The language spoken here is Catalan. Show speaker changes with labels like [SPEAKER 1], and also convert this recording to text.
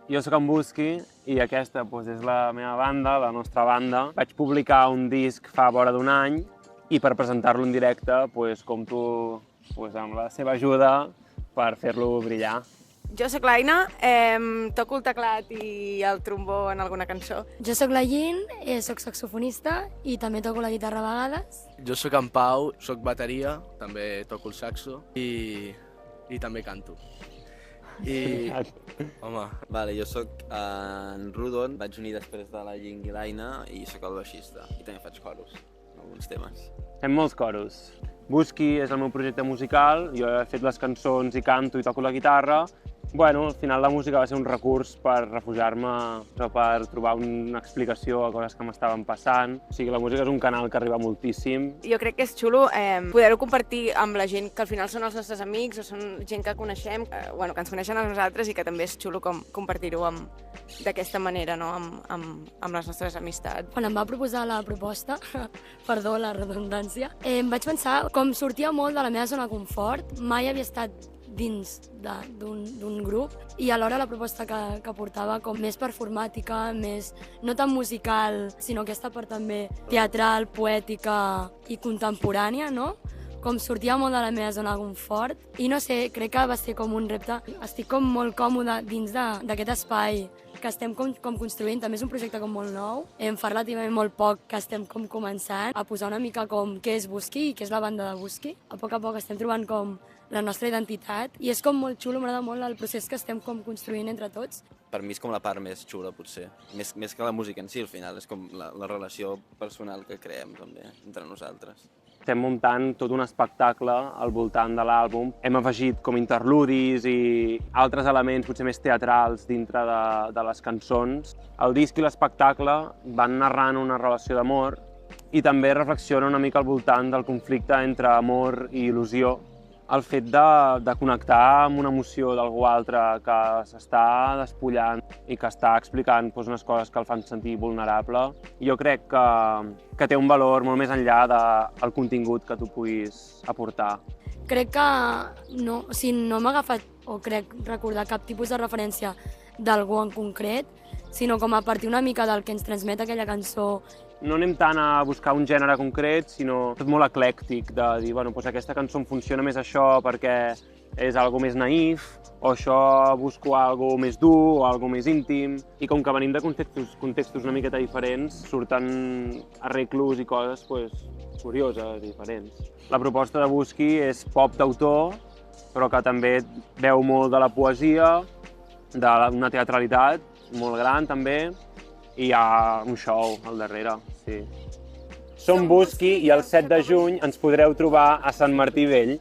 [SPEAKER 1] Jo sóc en Busqui i aquesta és la meva banda, la nostra banda. Vaig publicar un disc fa vora d'un any i per presentar-lo en directe compto amb la seva ajuda per fer-lo brillar.
[SPEAKER 2] Jo sóc l'Aina, toco el teclat i el trombó en alguna cançó.
[SPEAKER 3] Jo sóc la Yin, sóc saxofonista i també toco la guitarra a vegades.
[SPEAKER 4] Jo sóc en Pau, sóc bateria, també toco el saxo i també canto.
[SPEAKER 5] Vale, jo sóc en Rudon, vaig unir després de la Yin i l'Aina i sóc el baixista i també faig coros en alguns temes.
[SPEAKER 1] Fem molts coros. Busqui és el meu projecte musical, jo he fet les cançons i canto i toco la guitarra. Al final la música va ser un recurs per refugiar-me, per trobar una explicació a coses que m'estaven passant. O sigui, la música és un canal que arriba moltíssim.
[SPEAKER 2] Jo crec que és xulo poder-ho compartir amb la gent que al final són els nostres amics o són gent que coneixem, que ens coneixen a nosaltres i que també és xulo compartir-ho d'aquesta manera, no? amb les nostres amistats.
[SPEAKER 3] Quan em va proposar la proposta, perdó la redundància, em vaig pensar com sortia molt de la meva zona de confort, mai havia estat dins d'un grup i alhora la proposta que portava com més performàtica, més no tan musical, sinó aquesta part també teatral, poètica i contemporània, no? Com sortia molt de la meva zona de confort i no sé, crec que va ser com un repte. Estic com molt còmoda dins d'aquest espai que estem com construint. També és un projecte com molt nou. Fa relativament molt poc que estem com començant a posar una mica com què és Busqui i què és la banda de Busqui. A poc estem trobant com la nostra identitat i és com molt xulo, m'agrada molt el procés que estem com construint entre tots.
[SPEAKER 5] Per mi és com la part més xula, potser. Més que la música en si, al final. És com la relació personal que creem també entre nosaltres.
[SPEAKER 1] Estem muntant tot un espectacle al voltant de l'àlbum. Hem afegit com interludis i altres elements potser més teatrals dintre de les cançons. El disc i l'espectacle van narrant una relació d'amor i també reflexiona una mica al voltant del conflicte entre amor i il·lusió. El fet de connectar amb una emoció d'algú altre que s'està despullant i que està explicant unes coses que el fan sentir vulnerable, jo crec que té un valor molt més enllà del contingut que tu puguis aportar.
[SPEAKER 3] Crec que no m'ha agafat o crec recordar cap tipus de referència d'algú en concret, sinó com a partir una mica del que ens transmet aquella cançó.
[SPEAKER 1] No anem tant a buscar un gènere concret, sinó tot molt eclèctic, de dir, aquesta cançó em funciona més això perquè és algo més naïf, o això busco algo més dur o algo més íntim, i com que venim de contextos una miqueta diferents, surten arreglos i coses curioses, diferents. La proposta de Busqui és pop d'autor, però que també veu molt de la poesia, d'una teatralitat molt gran també, i hi ha un show al darrere, sí. Som Busqui i el 7 de juny ens podreu trobar a Sant Martí Vell.